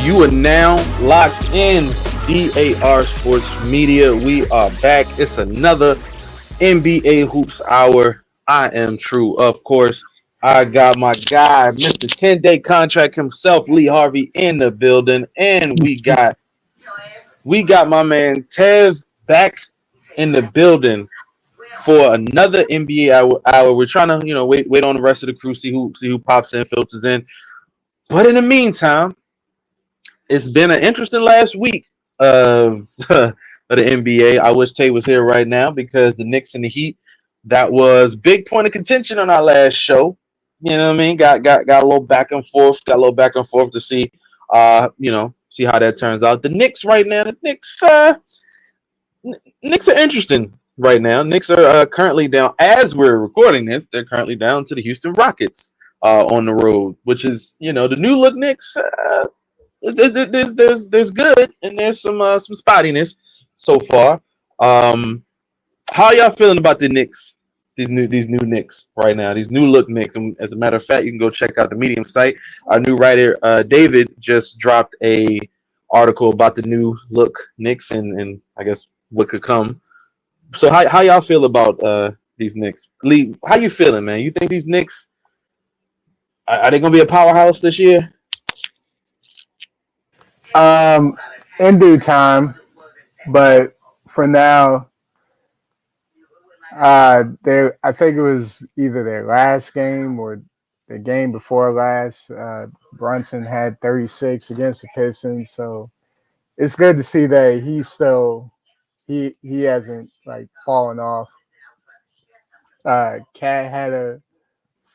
You are now locked in DAR Sports Media. We are back. It's another NBA Hoops Hour. I am True, of course. I got my guy, Mr. 10-day contract himself, Lee Harvey, in the building. And we got my man Tev back in the building for another NBA hour. We're trying to, wait on the rest of the crew, see who pops in, filters in. But in the meantime, it's been an interesting last week of, of the NBA. I wish Tay was here right now because the Knicks and the Heat, that was big point of contention on our last show. You know what I mean? Got a little back and forth, to see see how that turns out. The Knicks right now, Knicks are interesting right now. Knicks are currently down as we're recording this. They're currently down to the Houston Rockets on the road, which is the new look Knicks. There's good and there's some spottiness so far. How y'all feeling about the Knicks? These new Knicks right now. These new look Knicks. And as a matter of fact, you can go check out the Medium site. Our new writer David just dropped a article about the new look Knicks and I guess what could come. So how y'all feel about these Knicks? Lee, how you feeling, man? You think these Knicks are they gonna be a powerhouse this year? In due time, but for now, I think it was either their last game or the game before last. Brunson had 36 against the Pistons, so it's good to see that he hasn't like fallen off. Cat had a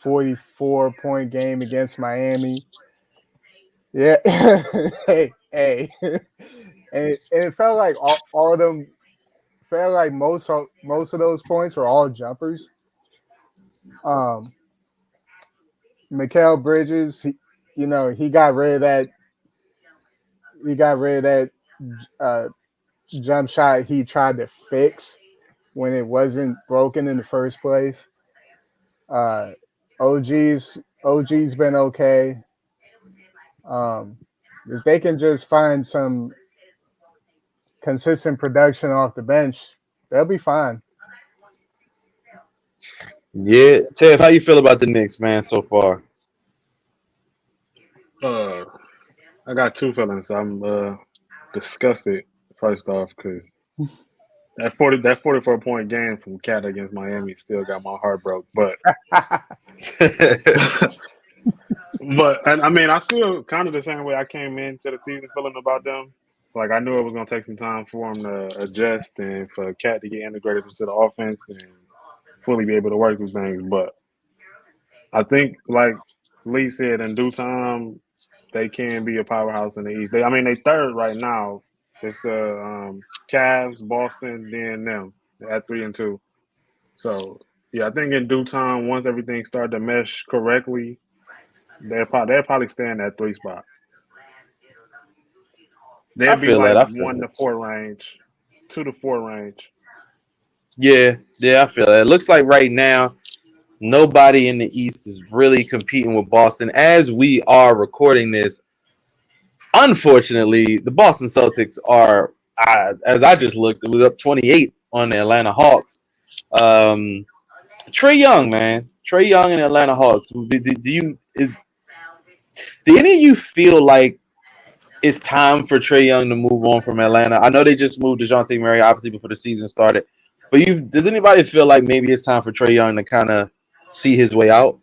44-point game against Miami. Yeah, hey, and it felt like all of them felt like most of those points were all jumpers. Um, Mikal Bridges, he got rid of that. He got rid of that uh, jump shot he tried to fix when it wasn't broken in the first place. Uh, OG's been okay. If they can just find some consistent production off the bench, they'll be fine. Yeah, Tev, how you feel about the Knicks, man, so far? Uh, I got two feelings. I'm disgusted first off because that 44 point game from Cat against Miami still got my heart broke. But and I mean I feel kind of the same way I came into the season feeling about them. Like I knew it was gonna take some time for them to adjust and for Cat to get integrated into the offense and fully be able to work with things. But I think like Lee said, in due time they can be a powerhouse in the East. They third right now. It's the Cavs, Boston, then them at 3-2. So yeah, I think in due time, once everything started to mesh correctly, they'll probably stay in that 3 spot. I They'll be feel like that. I feel 1 to 4 range, 2 to 4 range. Yeah, I feel that. It looks like right now nobody in the East is really competing with Boston as we are recording this. Unfortunately, the Boston Celtics are, as I just looked, it was up 28 on the Atlanta Hawks. Um, Trey Young, man, Trey Young and the Atlanta Hawks. Do any of you feel like it's time for Trey Young to move on from Atlanta? I know they just moved DeJounte Murray, obviously, before the season started. But does anybody feel like maybe it's time for Trey Young to kind of see his way out?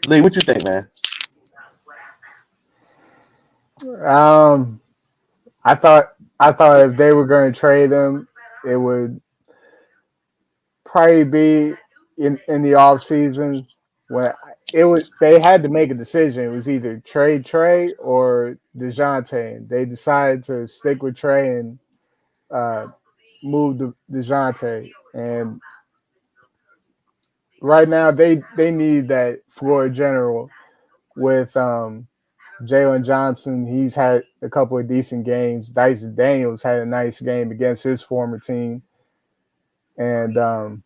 Lee, what you think, man? Um, I thought if they were going to trade him, it would probably be in the off season when they had to make a decision. It was either trade Trey or DeJounte. And they decided to stick with Trey and uh, move DeJounte. And right now they need that floor general with Jalen Johnson. He's had a couple of decent games. Dyson Daniels had a nice game against his former team. And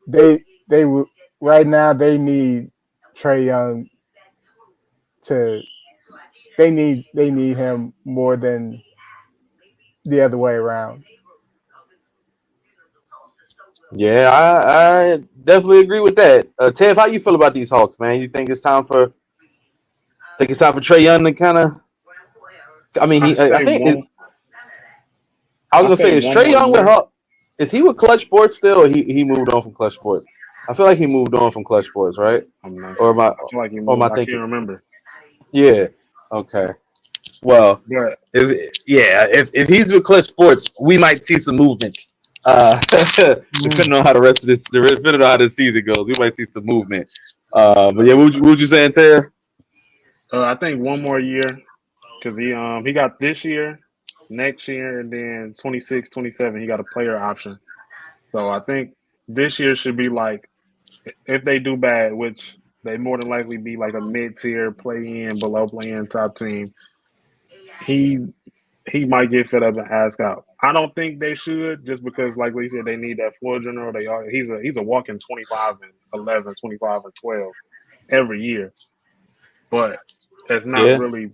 they right now they need Trey Young to they need him more than the other way around. Yeah, I definitely agree with that. Tev, how you feel about these Hawks, man? You think it's time for Trey Young to kind of? I mean, I I say think one. I was I gonna say say, is one Trey more Young with year. Hawk? Is he with Clutch Sports still? Or he moved on from Clutch Sports. I feel like he moved on from Clutch Sports, right? I'm not Or am sure. I I feel like he or am I moved. I can't thinking? remember. Yeah. Okay. Well, But if he's with Clutch Sports, we might see some movement. Uh, Mm. depending on how depending on how this season goes, we might see some movement. But yeah, what would you saying, Ted? I think one more year because he got this year, next year, and then 26, 27. He got a player option. So I think this year should be like if they do bad, which they more than likely be like a mid tier play in, below play in top team. He he might get fed up and ask out. I don't think they should, just because, like we said, they need that floor general. They are. He's a walking 25-11, 25-12 every year, but it's not Yeah. really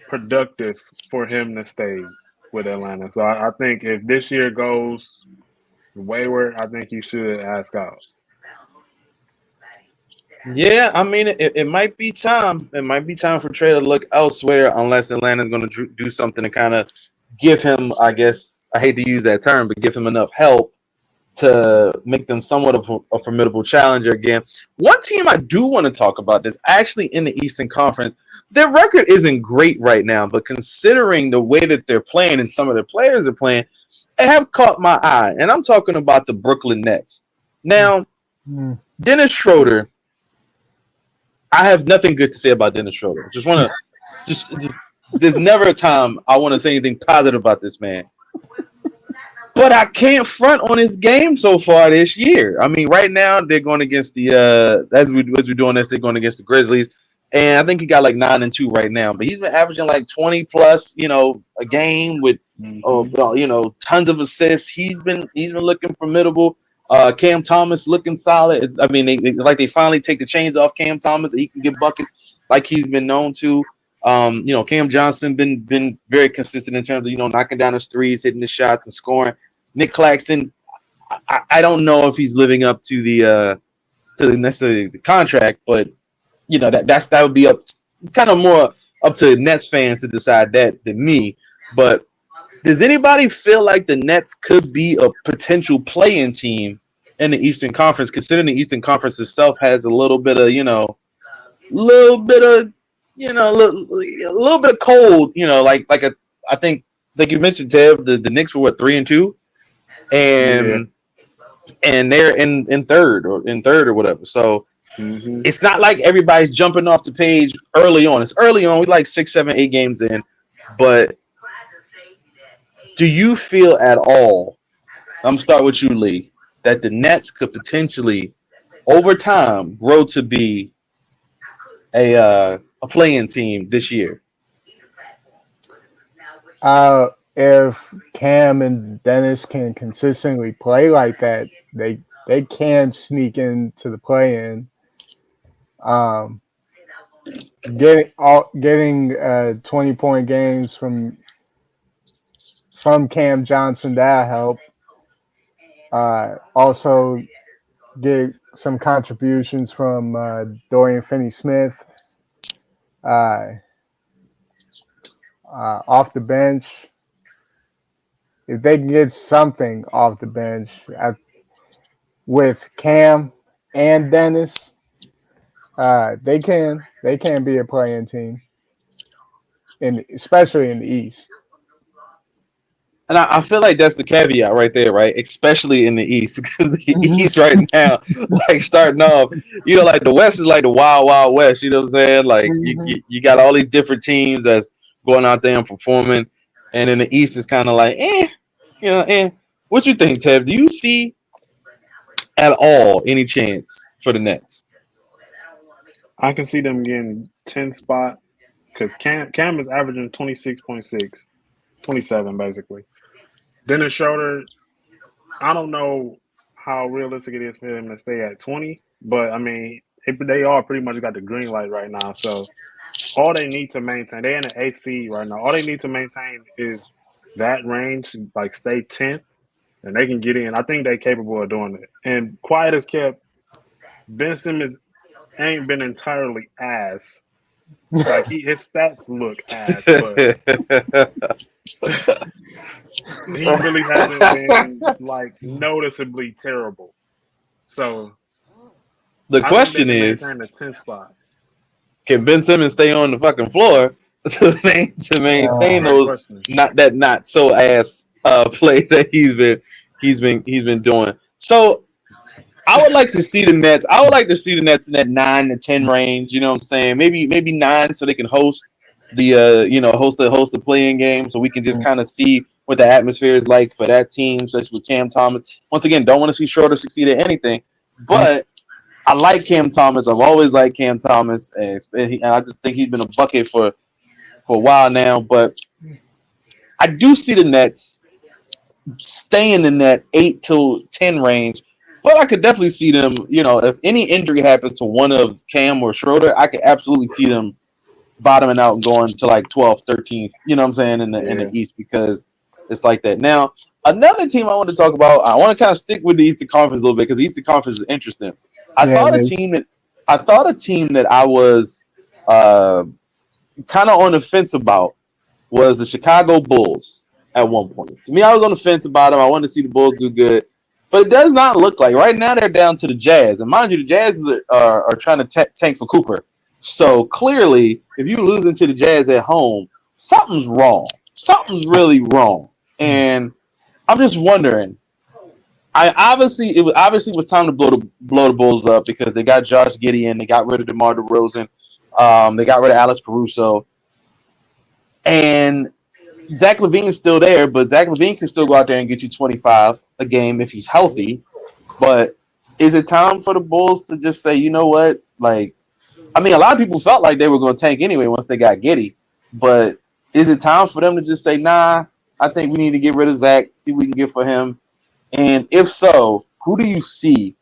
productive for him to stay with Atlanta. So I think if this year goes wayward, I think he should ask out. Yeah, I mean, it might be time. It might be time for Trey to look elsewhere, unless Atlanta's going to do something to kind of give him. I guess I hate to use that term, but give him enough help to make them somewhat of a formidable challenger again. One team I do want to talk about that's actually in the Eastern Conference. Their record isn't great right now, but considering the way that they're playing and some of the players are playing, they have caught my eye. And I'm talking about the Brooklyn Nets. Now, Mm. Dennis Schroeder, I have nothing good to say about Dennis Schroeder. Just want to, just there's never a time I want to say anything positive about this man. But I can't front on his game so far this year. I mean, right now they're going against the as we're doing this, they're going against the Grizzlies, and I think he got like 9-2 right now. But he's been averaging like 20 plus, a game with, Mm-hmm. tons of assists. He's been looking formidable. Cam Thomas looking solid. I mean, they finally take the chains off Cam Thomas. He can get buckets like he's been known to. Cam Johnson been very consistent in terms of knocking down his threes, hitting the shots, and scoring. Nick Claxton, I don't know if he's living up to the necessarily the contract, but that would be up kind of more up to Nets fans to decide that than me. But does anybody feel like the Nets could be a potential play-in team in the Eastern Conference, considering the Eastern Conference itself has a little bit of little bit of a little bit cold, I think like you mentioned, Ted, the Knicks were what, 3-2, Yeah. and they're in third or whatever. So Mm-hmm. it's not like everybody's jumping off the page early on. It's early on. We like 6, 7, 8 games in, but do you feel at all? I'm gonna start with you, Lee, that the Nets could potentially over time grow to be a playing team this year? If Cam and Dennis can consistently play like that, they can sneak into the play-in. Um, getting 20-point games from Cam Johnson, that help. Also get some contributions from Dorian Finney-Smith uh, off the bench. If they can get something off the bench with Cam and Dennis, they can be a playing team, especially in the East. And I feel like that's the caveat right there, right? Especially in the East, because the Mm-hmm. East right now, like starting off, like the West is like the wild, wild West. You know what I'm saying? Like Mm-hmm. you got all these different teams that's going out there and performing, and in the East is kind of like, What you think, Tev? Do you see at all any chance for the Nets? I can see them getting 10 spot because Cam is averaging 26.6, 27 basically. Dennis Schroeder, I don't know how realistic it is for him to stay at 20, but I mean, they all pretty much got the green light right now. So all they need to maintain, they're in the 8th seed right now. All they need to maintain is that range, like stay 10th, and they can get in. I think they're capable of doing it. And quiet as kept, Ben Simmons ain't been entirely ass. Like his stats look ass, but he really hasn't been like noticeably terrible. So The I think they question can is, maintain the 10th spot. can Ben Simmons stay on the fucking floor to maintain Great those question. not so ass play that he's been doing? So I would like to see the Nets. I would like to see the Nets in that 9 to 10 range. You know what I'm saying? Maybe 9, so they can host the host the playing game, so we can just kind of see what the atmosphere is like for that team, especially with Cam Thomas. Once again, don't want to see Schroeder succeed at anything, but I like Cam Thomas. I've always liked Cam Thomas, and I just think he's been a bucket for a while now. But I do see the Nets staying in that 8 to 10 range. But I could definitely see them, if any injury happens to one of Cam or Schroeder, I could absolutely see them bottoming out and going to like 12th, 13th, you know what I'm saying, in the East, because it's like that. Now, another team I want to talk about, I want to kind of stick with the Eastern Conference a little bit because the Eastern Conference is interesting. I thought a team that I was kind of on the fence about was the Chicago Bulls at one point. To me, I was on the fence about them. I wanted to see the Bulls do good. But it does not look like right now they're down to the Jazz. And mind you, the Jazz are trying to tank for Cooper. So clearly, if you're losing to the Jazz at home, something's wrong. Something's really wrong. And I'm just wondering. It obviously was time to blow the Bulls up because they got Josh Giddey, they got rid of DeMar DeRozan, they got rid of Alex Caruso, and Zach LaVine's still there, but Zach LaVine can still go out there and get you 25 a game if he's healthy. But is it time for the Bulls to just say, you know what? Like, I mean, a lot of people felt like they were going to tank anyway once they got Giddey. But is it time for them to just say, nah, I think we need to get rid of Zach, see what we can get for him? And if so, who do you see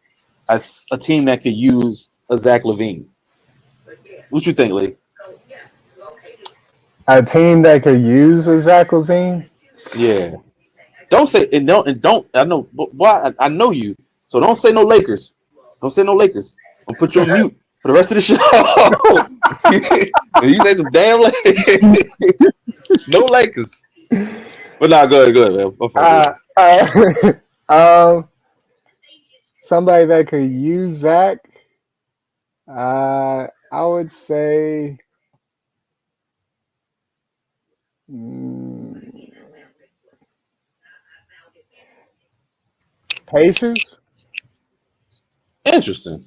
as a team that could use a Zach LaVine? What you think, Lee? A team that could use a Zach LaVine? Yeah. Don't say and don't. I know. Why? I know you. So don't say no Lakers. Don't say no Lakers. I'll put you on mute for the rest of the show. You say some damn Lakers. No Lakers. But nah, go ahead, man. Somebody that could use Zach. I would say. Pacers. Interesting.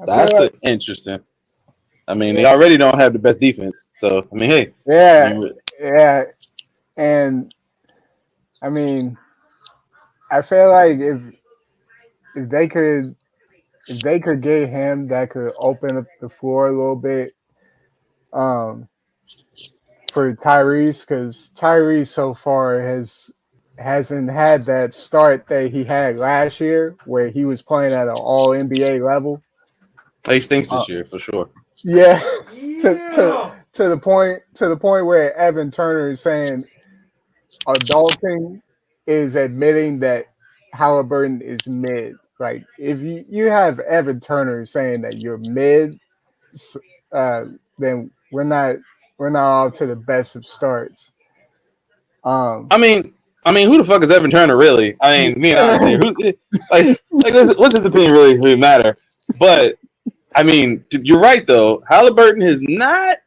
That's interesting. I mean, they already don't have the best defense, so I mean, hey. Yeah, and I mean, I feel like if they could get him, that could open up the floor a little bit, for Tyrese, because Tyrese so far hasn't had that start that he had last year, where he was playing at an All NBA level. He stinks this year for sure. Yeah, to the point where Evan Turner is saying adulting is admitting that Halliburton is mid. Like if you have Evan Turner saying that you're mid, then we're not off to the best of starts. I mean, who the fuck is Evan Turner really? I mean, me and honestly, what's his opinion really matter? But I mean, you're right though. Halliburton has not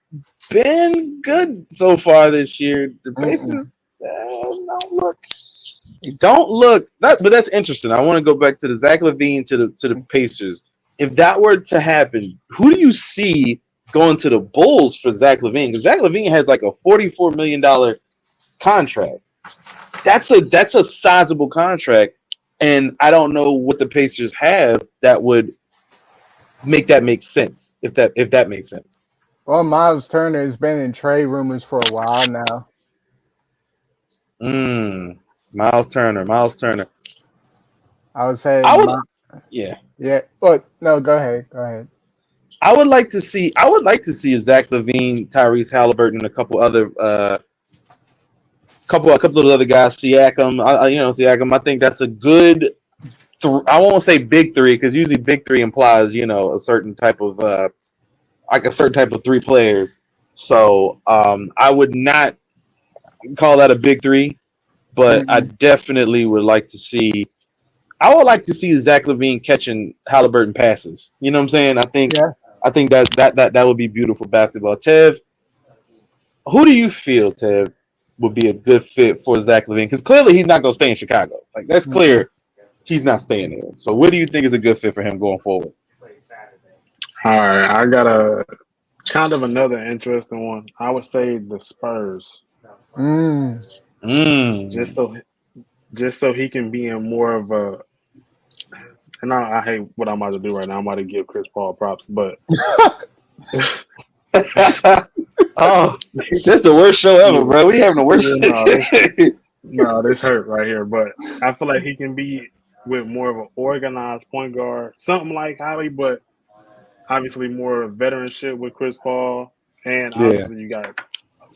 been good so far this year. The Pacers don't look. But that's interesting. I want to go back to the Zach LaVine to the Pacers. If that were to happen, who do you see going to the Bulls for Zach LaVine? Because Zach LaVine has like a $44 million contract. That's a sizable contract, and I don't know what the Pacers have that would make sense. If that makes sense. Well, Miles Turner has been in trade rumors for a while now. Miles Turner. I would say, yeah. But no, go ahead. I would like to see a Zach LaVine, Tyrese Halliburton, and a couple of those other guys. Siakam, Siakam. I think that's a good. I won't say big three because usually big three implies a certain type of like a certain type of three players. So I would not call that a big three, but I definitely would like to see. I would like to see Zach LaVine catching Halliburton passes. You know what I'm saying? I think that would be beautiful basketball. Tev, who do you feel, Tev, would be a good fit for Zach LaVine? Because clearly he's not going to stay in Chicago. Like that's clear. He's not staying there. So what do you think is a good fit for him going forward? All right, I got a kind of another interesting one. I would say the Spurs. Just so he can be in more of a. And I hate what I'm about to do right now. I'm about to give Chris Paul props, but oh, that's the worst show ever, bro. We having the worst. No, this hurt right here. But I feel like he can be with more of an organized point guard, something like Holly, but obviously more veteranship with Chris Paul, and obviously you got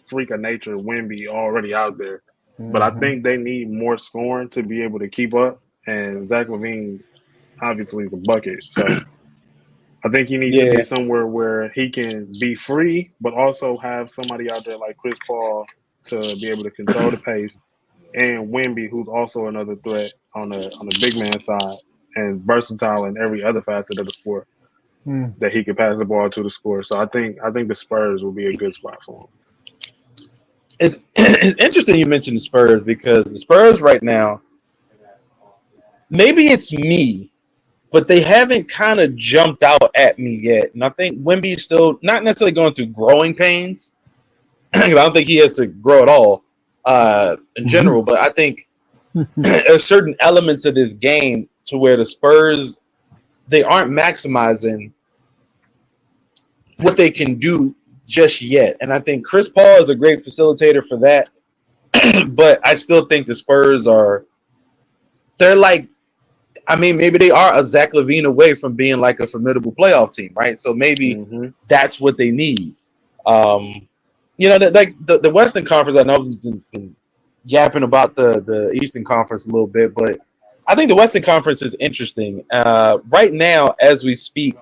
freak of nature Wemby already out there. But I think they need more scoring to be able to keep up, and Zach LaVine obviously is a bucket, so I think he needs to be somewhere where he can be free, but also have somebody out there like Chris Paul to be able to control the pace, and Wemby, who's also another threat on the big man side and versatile in every other facet of the sport. That he could pass the ball to the score. So I think the Spurs will be a good spot for him. It's interesting you mentioned the Spurs because the Spurs right now, maybe it's me, but they haven't kind of jumped out at me yet. And I think Wemby's still not necessarily going through growing pains. I don't think he has to grow at all in general, but I think there's certain elements of this game to where the Spurs, they aren't maximizing what they can do just yet. And I think Chris Paul is a great facilitator for that. But I still think the Spurs they're like, I mean, maybe they are a Zach LaVine away from being like a formidable playoff team, right? So maybe that's what they need. Like the Western Conference, I know I've been yapping about the Eastern Conference a little bit, but I think the Western Conference is interesting. Right now, as we speak,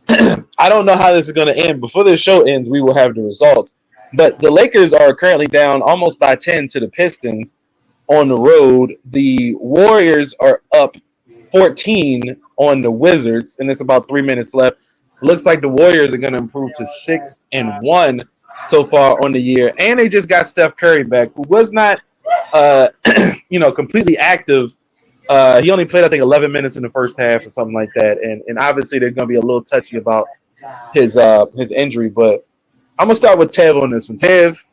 I don't know how this is going to end. Before the show ends, we will have the results. But the Lakers are currently down almost by 10 to the Pistons on the road. The Warriors are up 14 on the Wizards, and it's about 3 minutes left. Looks like the Warriors are going to improve to 6-1 so far on the year. And they just got Steph Curry back, who was not, completely active. He only played, I think, 11 minutes in the first half or something like that. And obviously they're going to be a little touchy about his injury. But I'm going to start with Tev on this one. Tev,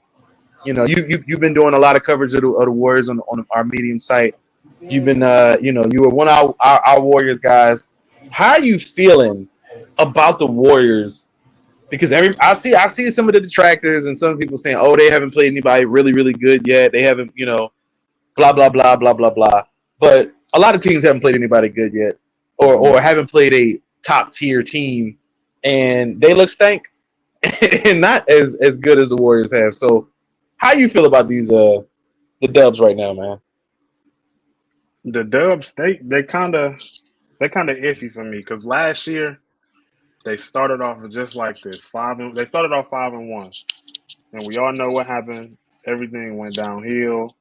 you've been doing a lot of coverage of the Warriors on our Medium site. You've been, you were one of our Warriors guys. How are you feeling about the Warriors? Because I see some of the detractors and some people saying, oh, they haven't played anybody really, really good yet. They haven't, blah, blah, blah, blah, blah, blah. But a lot of teams haven't played anybody good yet or haven't played a top-tier team, and they look stank and not as good as the Warriors have. So how you feel about these the Dubs right now, man? The Dubs, they kind of iffy for me because last year they started off just like this. They started off 5-1, and we all know what happened. Everything went downhill.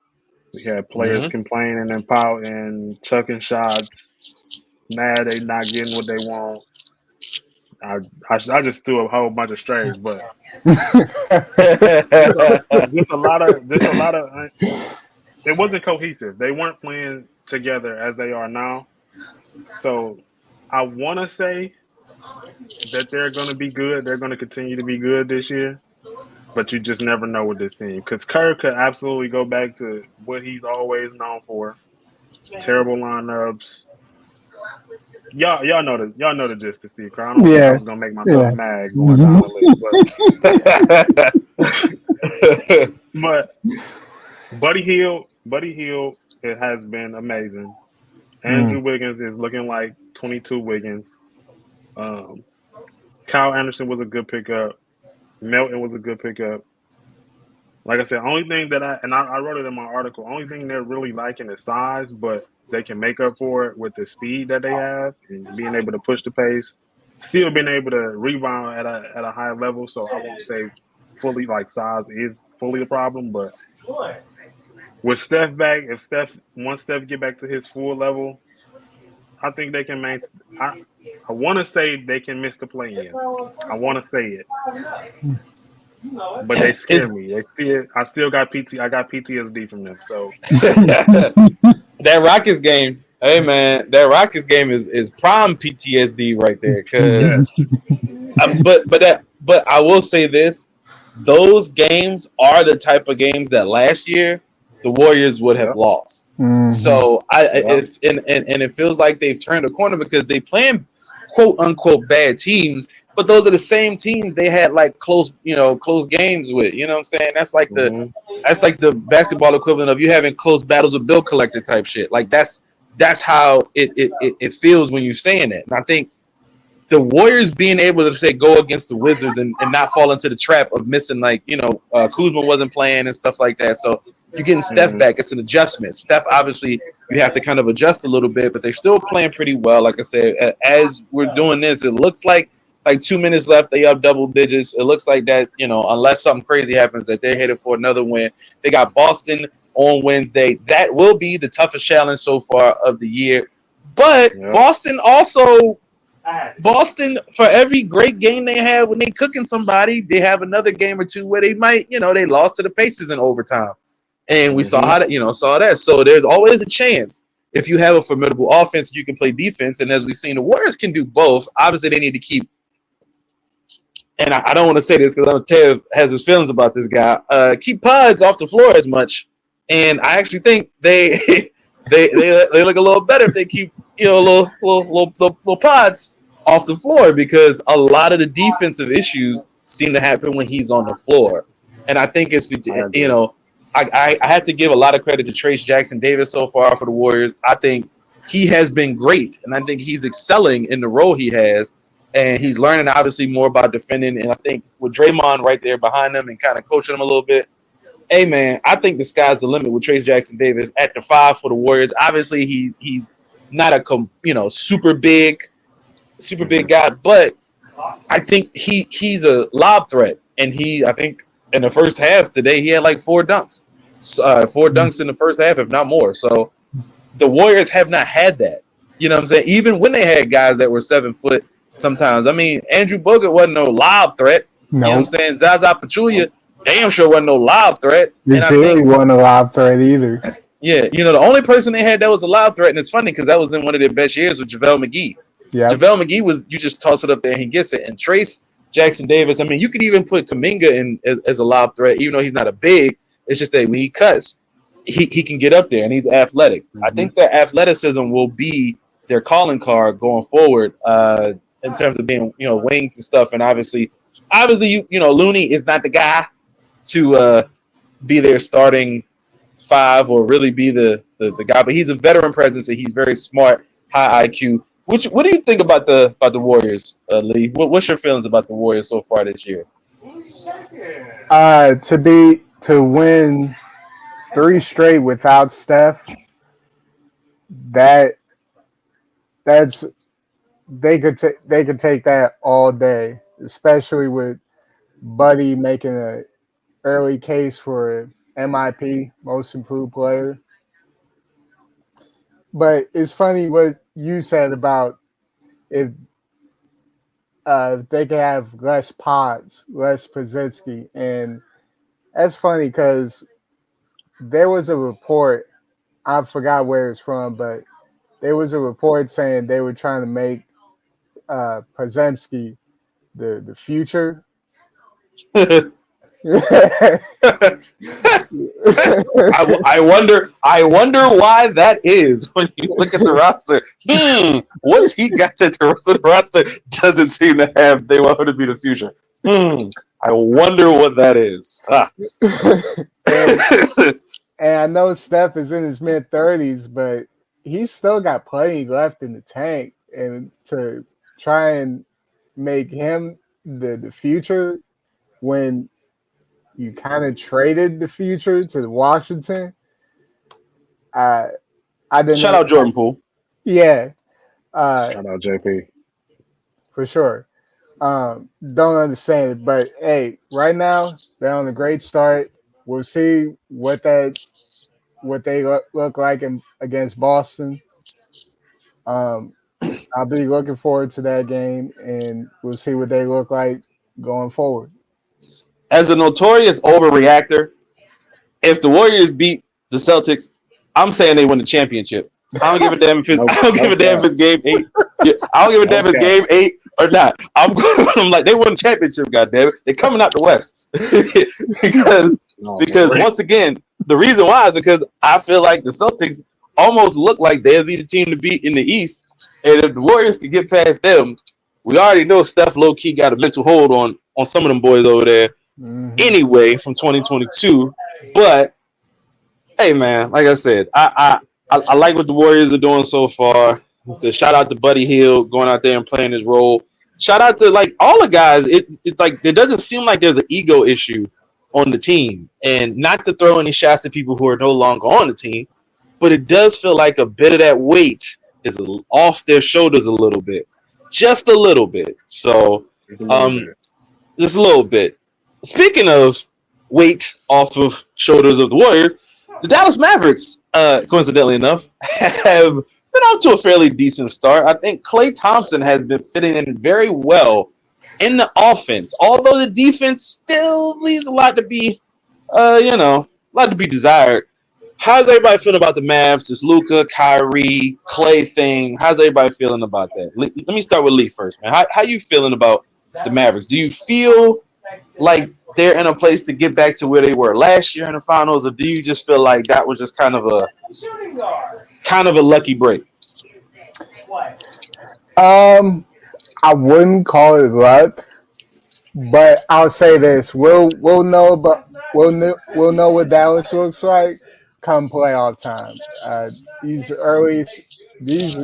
We had players complaining and pouting, chucking shots, mad they not getting what they want. I just threw a whole bunch of strays, but just a lot of. It wasn't cohesive. They weren't playing together as they are now. So I want to say that they're going to be good. They're going to continue to be good this year. But you just never know with this team because Kerr could absolutely go back to what he's always known for: terrible lineups. Y'all know the gist of Steve Kerr. I don't think I was gonna make myself mad going down the list, but Buddy Hield, it has been amazing. Andrew Wiggins is looking like 22 Wiggins. Kyle Anderson was a good pickup. Melton was a good pickup. Like I said, only thing that I wrote it in my article. Only thing they're really liking is size, but they can make up for it with the speed that they have and being able to push the pace, still being able to rebound at a high level. So I won't say fully like size is fully the problem, but with Steph back, if once Steph get back to his full level, I think they can maintain. I want to say they can miss the play-in. I want to say it. But they scare me. I still got I got PTSD from them. So that Rockets game, hey man, that Rockets game is prime PTSD right there. Cause, yes. but I will say this: those games are the type of games that last year the Warriors would have lost. Mhm. So it's and it feels like they've turned a corner because they playing quote unquote bad teams. But those are the same teams they had like close games with. You know what I'm saying? That's like the basketball equivalent of you having close battles with bill collector type shit. Like that's how it feels when you're saying that. And I think the Warriors being able to say go against the Wizards and not fall into the trap of missing Kuzma wasn't playing and stuff like that. So you're getting Steph back. It's an adjustment. Steph, obviously, you have to kind of adjust a little bit, but they're still playing pretty well. Like I said, as we're doing this, it looks like 2 minutes left. They up double digits. It looks like that, unless something crazy happens, that they're headed for another win. They got Boston on Wednesday. That will be the toughest challenge so far of the year. But Boston, for every great game they have when they cooking somebody, they have another game or two where they might, they lost to the Pacers in overtime. And we saw that. So there's always a chance. If you have a formidable offense, you can play defense. And as we've seen, the Warriors can do both. Obviously, they need to keep. And I don't want to say this because I know Tev has his feelings about this guy. Keep Pods off the floor as much, and I actually think they look a little better if they keep little Pods off the floor because a lot of the defensive issues seem to happen when he's on the floor, and I think it's I have to give a lot of credit to Trace Jackson Davis so far for the Warriors. I think he has been great, and I think he's excelling in the role he has. And he's learning, obviously, more about defending. And I think with Draymond right there behind him and kind of coaching him a little bit, hey, man, I think the sky's the limit with Trace Jackson Davis at the 5 for the Warriors. Obviously, he's not a super big guy, but I think he's a lob threat. And I think in the first half today, he had like 4 dunks. 4 dunks in the first half, if not more. So the Warriors have not had that. You know what I'm saying? Even when they had guys that were 7 foot. Sometimes, I mean, Andrew Bogut wasn't no lob threat. You know what I'm saying? Zaza Pachulia, damn sure wasn't no lob threat. And I think wasn't a lob threat either. Yeah, the only person they had that was a lob threat, and it's funny because that was in one of their best years with JaVale McGee. Yeah, JaVale McGee was you just toss it up there and he gets it. And Trace Jackson Davis, I mean, you could even put Kuminga in as a lob threat, even though he's not a big. It's just that when he cuts, he can get up there and he's athletic. I think that athleticism will be their calling card going forward. In terms of being, wings and stuff, and obviously, Looney is not the guy to be their starting 5 or really be the guy, but he's a veteran presence and he's very smart, high IQ. What do you think about the Warriors, Lee? What's your feelings about the Warriors so far this year? To win 3 straight without Steph, that's. They could take that all day, especially with Buddy making an early case for MIP, Most Improved Player. But it's funny what you said about if they could have less Pods, less Podziemski, and that's funny because there was a report, I forgot where it's from, but there was a report saying they were trying to make Podziemski the future. I wonder why that is when you look at the roster. What's he got that the rest of the roster doesn't seem to have? They want him to be the future. I wonder what that is. And I know Steph is in his mid-30s, but he's still got plenty left in the tank, and to try and make him the future when you kind of traded the future to Washington. I didn't. Shout out Jordan Poole. Yeah, Shout out JP. for sure. Don't understand it, but hey, right now they're on a great start. We'll see what they look like against Boston. Um, I'll be looking forward to that game, and we'll see what they look like going forward. As a notorious overreactor, if the Warriors beat the Celtics, I'm saying they win the championship. I don't give a damn if it's No, I don't give no a damn if cap. it's game 8. Yeah, I don't give a damn if it's Okay. game 8 or not. I'm like they won the championship. Goddamn it, they're coming out the West because No, for because real. once again the reason why is because I feel like the Celtics almost look like they'll be the team to beat in the East, and if the Warriors can get past them, we already know Steph low key got a mental hold on some of them boys over there Mhm. anyway from 2022, but hey man, like I said, I like what the Warriors are doing so far. He said, shout out to Buddy Hield going out there and playing his role. Shout out to like all the guys. It like it doesn't seem like there's an ego issue on the team, and not to throw any shots at people who are no longer on the team, but it does feel like a bit of that weight is off their shoulders a little bit, just a little bit. So, Just a little um, bit. just a little bit. Speaking of weight off of shoulders of the Warriors, the Dallas Mavericks, coincidentally enough, have been out to a fairly decent start. I think Klay Thompson has been fitting in very well in the offense, although the defense still leaves a lot to be, a lot to be desired. How's everybody feeling about the Mavs? This Luka, Kyrie, Clay thing. How's everybody feeling about that? Let me start with Lee first, man. How you feeling about the Mavericks? Do you feel like they're in a place to get back to where they were last year in the finals, or do you just feel like that was just kind of a lucky break? I wouldn't call it luck, but I'll say this: we'll know what Dallas looks like come playoff time. These early these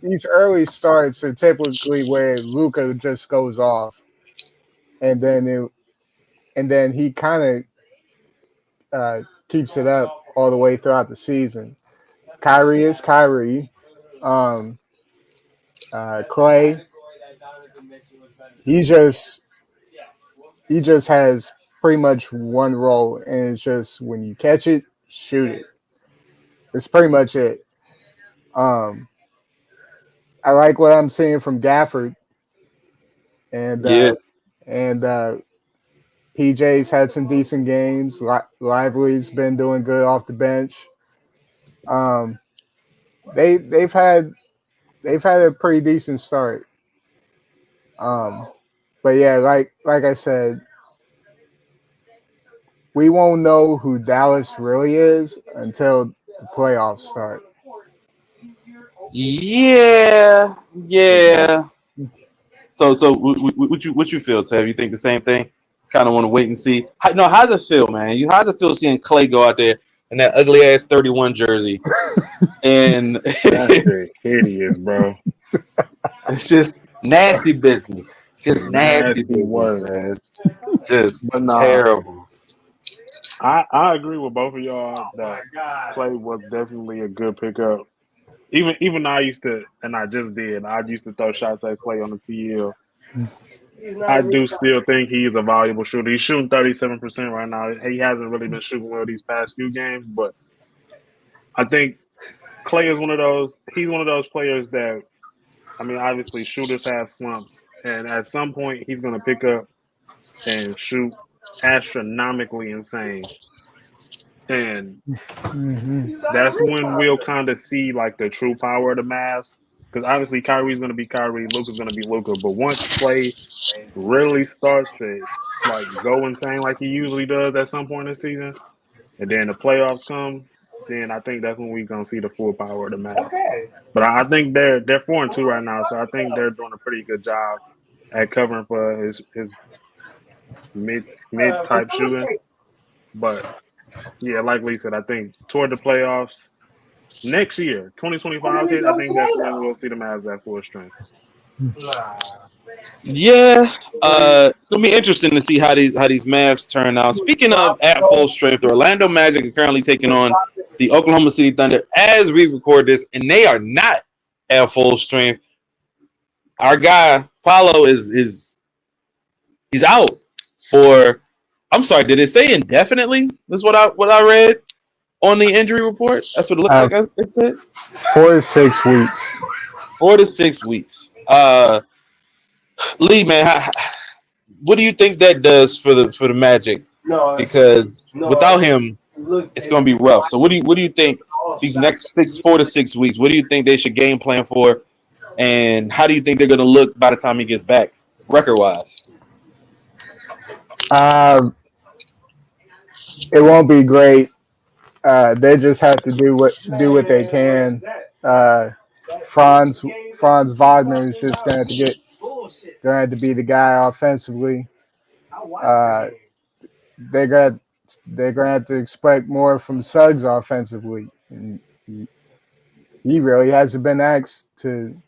these early starts are typically where Luca just goes off, and then he kind of keeps it up all the way throughout the season. Kyrie is Kyrie. Um, Clay, he just he just has pretty much one role, and it's just when you catch it, shoot it. It's pretty much it. Um, I like what I'm seeing from Gafford, and Yeah, and PJ's had some decent games. Lively's been doing good off the bench. Um, they they've had a pretty decent start. Um, but yeah, like I said, we won't know who Dallas really is until the playoffs start. yeah, Exactly. yeah. So what you feel, Tev? You think the same thing? Kind of want to wait and see. No, how's it feel, man? How's it feel seeing Clay go out there in that ugly ass 31 jersey, and That shit hideous, bro. it's just nasty business. Just Some nasty nasty business, work. man. Just But nah, terrible. I agree with both of y'all that Clay was definitely a good pickup. Even I used to, and I just did. I used to throw shots at Clay on the TL. I do still think he's a valuable shooter. He's shooting 37% right now. He hasn't really been shooting well these past few games, but I think Clay is one of those. He's one of those players that, I mean, obviously shooters have slumps, and at some point he's going to pick up and shoot astronomically insane, and Mm-hmm. that's when we'll kind of see like the true power of the Mavs. Because obviously Kyrie's going to be Kyrie, Luka's going to be Luka, but once Clay really starts to like go insane like he usually does at some point in the season, and then the playoffs come, then I think that's when we're gonna see the full power of the Mavs. But I think they're 4-2 right now, so I think they're doing a pretty good job at covering for his mid type shooting. But yeah, like Lee said, I think toward the playoffs next year, 2025 hit, I think that's when we'll see the Mavs at full strength. Yeah, it's gonna be interesting to see how these Mavs turn out. Speaking of at full strength, the Orlando Magic are currently taking on the Oklahoma City Thunder as we record this, and they are not at full strength. Our guy Paulo is he's out for. I'm sorry, did it say indefinitely? That's what I read on the injury report. That's what it looked like. It said 4 to 6 weeks. 4 to 6 weeks. Lee, man, what do you think that does for the Magic? Because without him, it's going to be rough. So what do you think these next 4 to 6 weeks? What do you think they should game plan for, and how do you think they're going to look by the time he gets back, record wise? It won't be great. They just have to do what they can. Franz Wagner is just going to be the guy offensively. They're going to have to expect more from Suggs offensively, and he really hasn't been asked to,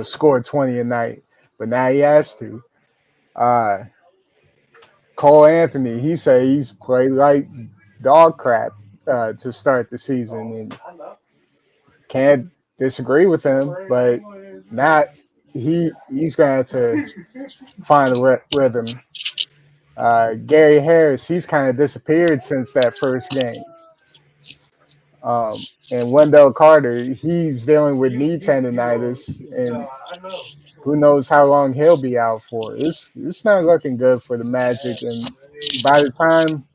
score 20 a night, but now he has to. Cole Anthony, he said he's played like dog crap to start the season, and can't disagree with him, but he's going to find a rhythm. Gary Harris, he's kind of disappeared since that first game. And Wendell Carter, he's dealing with knee tendonitis, and who knows how long he'll be out for. It's not looking good for the Magic, and by the time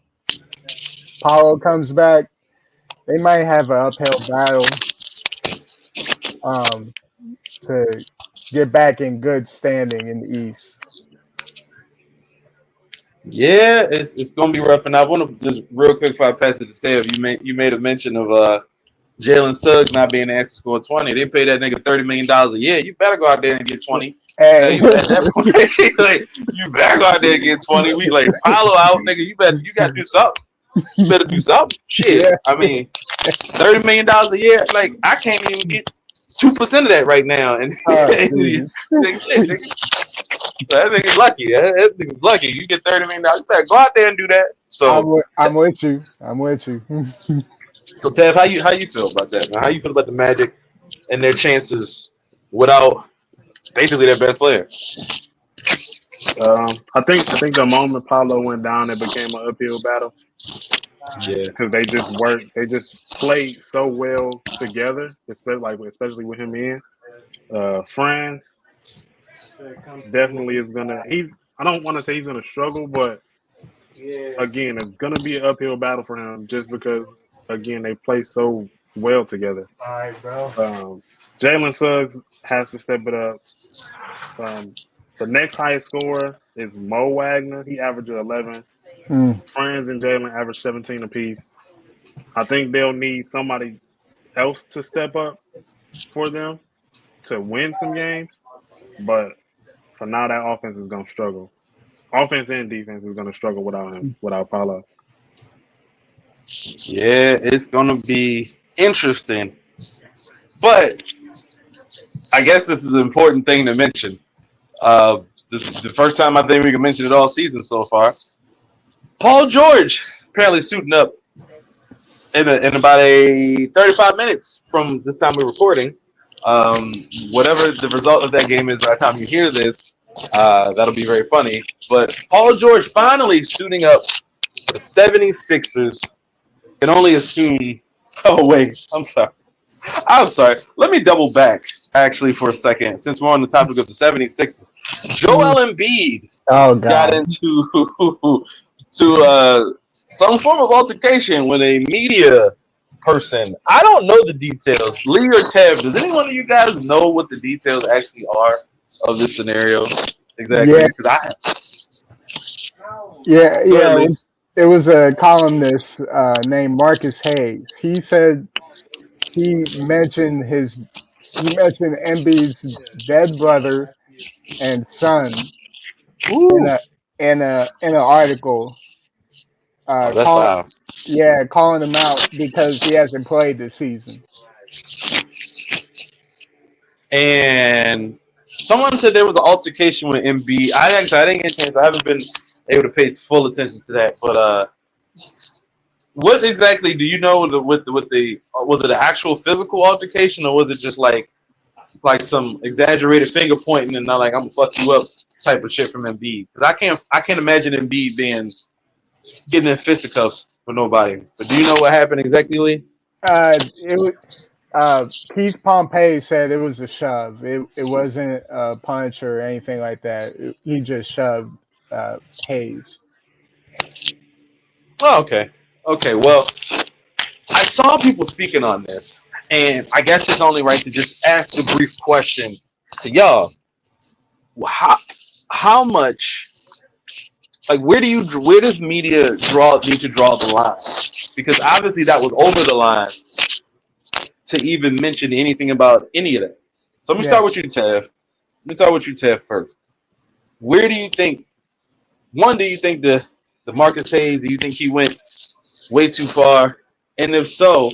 Paulo comes back, they might have an uphill battle to get back in good standing in the East. Yeah, it's gonna be rough. And I want to just real quick before I pass it to Tev, you made a mention of Jalen Suggs not being asked to score 20. They pay that nigga $30 million a year. You better go out there and get 20. Hey, At that point, like, you better go out there and get 20. We like follow out, nigga. You gotta do something. You better do something. Shit. Yeah. I mean, $30 million a year. Like, I can't even get 2% of that right now. And shit, nigga. That nigga's lucky. That nigga's lucky. You get $30 million. You better go out there and do that. So I'm with you. So Tev, how you feel about that, man? How you feel about the Magic and their chances without basically their best player? I think the moment Paulo went down, it became an uphill battle. Yeah, because they just played so well together, especially with him in. Franz definitely is gonna. I don't want to say he's gonna struggle, but again, it's gonna be an uphill battle for him just because again they play so well together. All right, bro. Jalen Suggs has to step it up. The next highest scorer is Mo Wagner. He averages 11. Franz and Jalen average 17 apiece. I think they'll need somebody else to step up for them to win some games. But for now, that offense is going to struggle. Offense and defense is going to struggle without him, without Paulo. Yeah, it's gonna be interesting. But I guess this is an important thing to mention. This is the first time I think we can mention it all season so far. Paul George apparently suiting up in about 35 minutes from this time we're recording. Whatever the result of that game is by the time you hear this, that'll be very funny. But Paul George finally suiting up for the 76ers. Can only assume. Oh, wait. I'm sorry. Let me double back, actually, for a second, since we're on the topic of the 76ers. Joel Embiid got into some form of altercation with a media person. I don't know the details. Lee or Tev, does anyone of you guys know what the details actually are of this scenario? Exactly. Yeah. It was a columnist named Marcus Hayes. He said he mentioned Embiid's dead brother and son in an article. Calling him out because he hasn't played this season. And Someone said there was an altercation with Embiid. I didn't get a chance. I haven't been able to pay full attention to that. But what exactly do you know with the was it an actual physical altercation or was it just like some exaggerated finger pointing and not like I'm gonna fuck you up type of shit from Embiid? Because I can't imagine Embiid getting in fisticuffs with nobody. But do you know what happened exactly, Lee? It was Keith Pompey said it was a shove. It wasn't a punch or anything like that. He just shoved Hayes. Oh, okay. Okay. Well, I saw people speaking on this, and I guess it's only right to just ask a brief question to y'all. How much like where does media need to draw the line? Because obviously that was over the line to even mention anything about any of that. So let me start with you, Tev. Let me start with you, Tev, first. Where do you think? One, do you think the Marcus Hayes? Do you think he went way too far? And if so,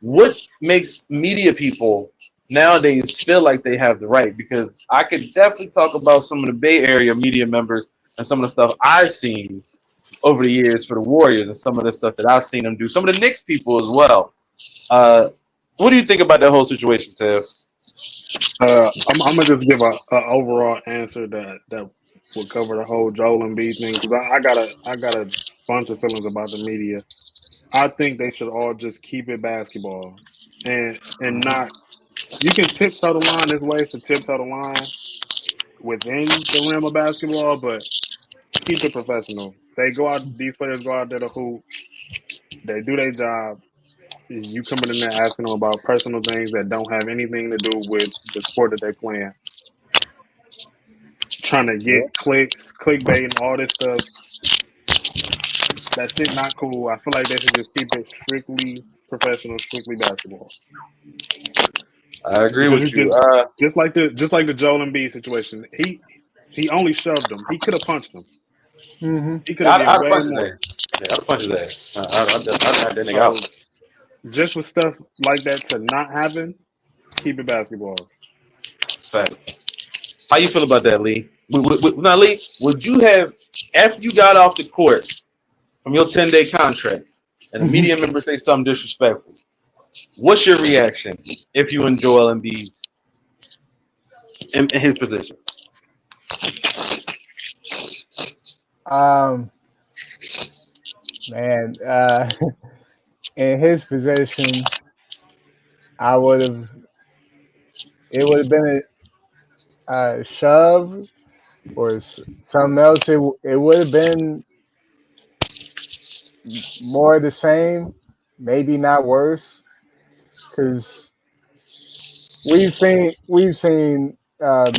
what makes media people nowadays feel like they have the right? Because I could definitely talk about some of the Bay Area media members and some of the stuff I've seen over the years for the Warriors and some of the stuff that I've seen them do. Some of the Knicks people as well. What do you think about that whole situation, Tev? I'm gonna just give a overall answer that would cover the whole Joel Embiid thing because I got a bunch of feelings about the media. I think they should all just keep it basketball and not. You can tiptoe the line. There's ways to tiptoe the line within the realm of basketball, but keep it professional. They go out. These players go out there to hoop. They do their job. You coming in there asking them about personal things that don't have anything to do with the sport that they're playing. Trying to get clicks, clickbait, and all this stuff. That shit not cool. I feel like they should just keep it strictly professional, strictly basketball. I agree Because with it's you. just like the Joel Embiid situation. He only shoved him. He could have punched him. Mm-hmm. He could have did I'd way punch his more. ass. Yeah, I'd punch his ass. I'd that nigga So out. just for stuff like that to not happen, keep it basketball. Facts. How you feel about that, Lee? Now, Lee, would you have after you got off the court from your 10-day contract and a media member say something disrespectful? What's your reaction if you in Joel Embiid's in his position? Man, in his position, I would have. It would have been a shove or something else. It would have been more of the same, maybe not worse, because we've seen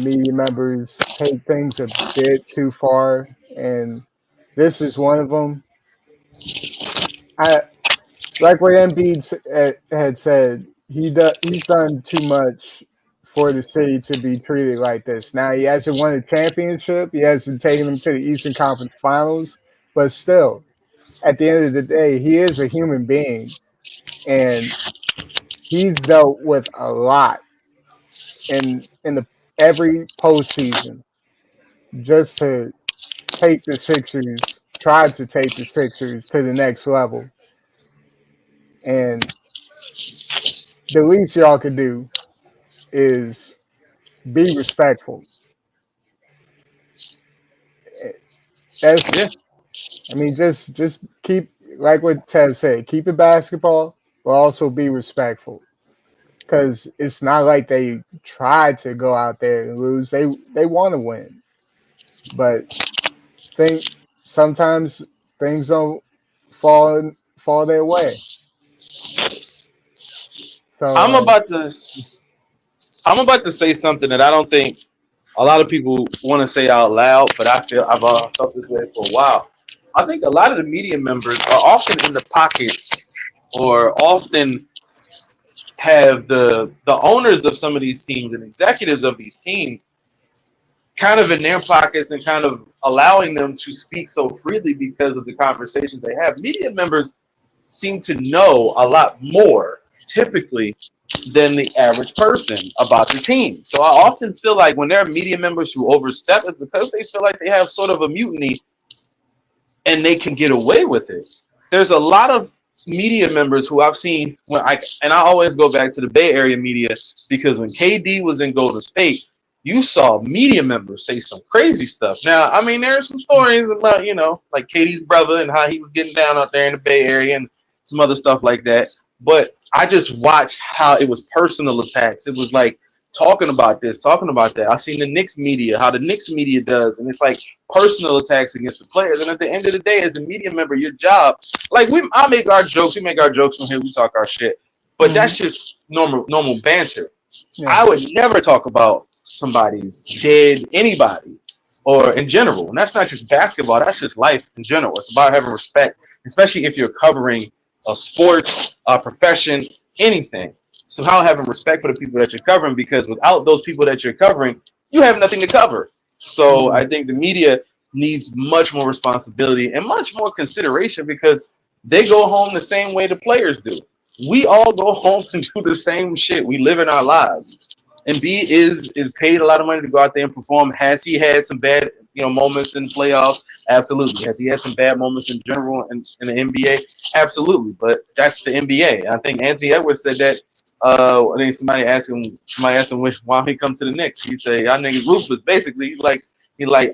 media members take things a bit too far, and this is one of them. I like what Embiid had said. He's done too much for the city to be treated like this. Now he hasn't won a championship. He hasn't taken them to the Eastern Conference Finals, but still, at the end of the day, he is a human being, and he's dealt with a lot in the every postseason just to take the Sixers, try to take the Sixers to the next level. And the least y'all could do is be respectful. That's, Yeah, I mean, just keep like what Ted said, keep it basketball, but also be respectful. Because it's not like they tried to go out there and lose. They want to win, but think sometimes things don't fall their way. So I'm about to I'm about to say something that I don't think a lot of people want to say out loud, but I feel I've felt this way for a while. I think a lot of the media members are often in the pockets or often have the owners of some of these teams and executives of these teams kind of in their pockets and kind of allowing them to speak so freely because of the conversations they have. Media members seem to know a lot more typically than the average person about the team. So I often feel like when there are media members who overstep, it's because they feel like they have sort of a mutiny and they can get away with it. There's a lot of media members who I've seen I always go back to the Bay Area media because when KD was in Golden State, you saw media members say some crazy stuff. Now, I mean, there are some stories about, like KD's brother and how he was getting down out there in the Bay Area and some other stuff like that. But I just watched how it was personal attacks. It was like talking about this, talking about that. I've seen the Knicks media, how the Knicks media does, and it's like personal attacks against the players. And at the end of the day, as a media member, your job, like I make our jokes, we make our jokes from here, we talk our shit, but that's just normal banter. Yeah. I would never talk about somebody's dead, anybody, or in general. And that's not just basketball, that's just life in general. It's about having respect, especially if you're covering a sport, a profession, anything. So how having respect for the people that you're covering, because without those people that you're covering, you have nothing to cover. So I think the media needs much more responsibility and much more consideration because they go home the same way the players do. We all go home and do the same shit. We live in our lives. And B is paid a lot of money to go out there and perform. Has he had some bad moments in the playoffs? Absolutely. Has he had some bad moments in general in the NBA? Absolutely. But that's the NBA. I think Anthony Edwards said that. I think somebody asked him why he come to the Knicks. He said, "Y'all niggas ruthless." Basically, he like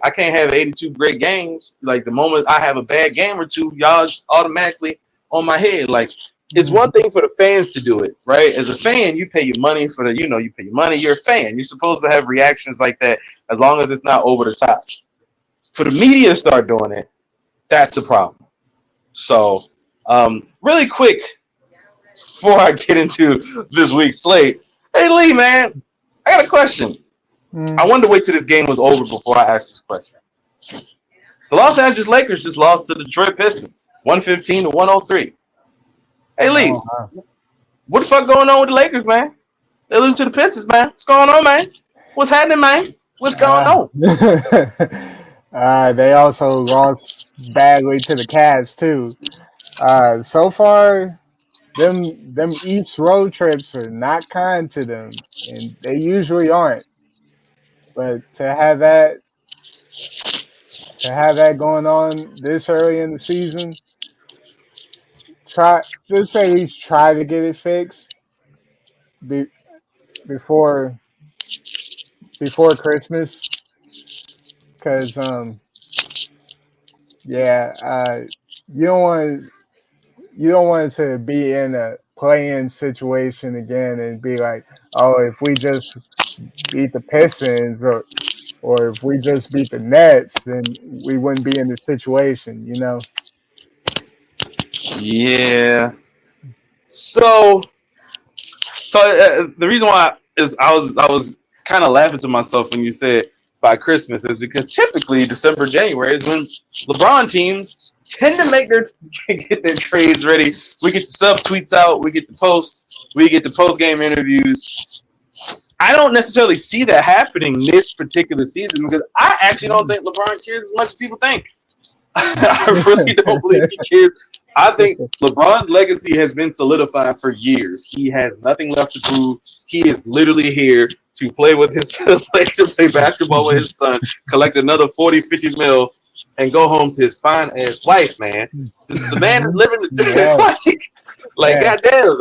I can't have 82 great games. Like the moment I have a bad game or two, y'all automatically on my head. Like it's one thing for the fans to do it, right? As a fan, you pay your money for you pay your money. You're a fan. You're supposed to have reactions like that as long as it's not over the top. For the media to start doing it, that's the problem. So, really quick. Before I get into this week's slate, hey Lee, man, I got a question. I wanted to wait till this game was over before I asked this question. The Los Angeles Lakers just lost to the Detroit Pistons, 115-103. Hey Lee, what the fuck going on with the Lakers, man? They lose to the Pistons, man. What's going on, man? What's happening, man? What's going on? They also lost badly to the Cavs too. So far. Them East road trips are not kind to them, and they usually aren't. But to have that going on this early in the season, just at least try to get it fixed before Christmas, because you don't want to be in a play-in situation again and be like, oh, if we just beat the Pistons or if we just beat the Nets, then we wouldn't be in this situation, Yeah. So the reason why is I was kind of laughing to myself when you said by Christmas is because typically December, January is when LeBron teams tend to get their trades ready. We get the sub tweets out, we get the post game interviews. I don't necessarily see that happening this particular season because I actually don't think LeBron cares as much as people think. I really don't believe he cares. I think LeBron's legacy has been solidified for years. He has nothing left to prove. He is literally here to play with his play basketball with his son, collect another 40, 50 mil, and go home to his fine ass wife, man. The man is living the dream. Goddamn.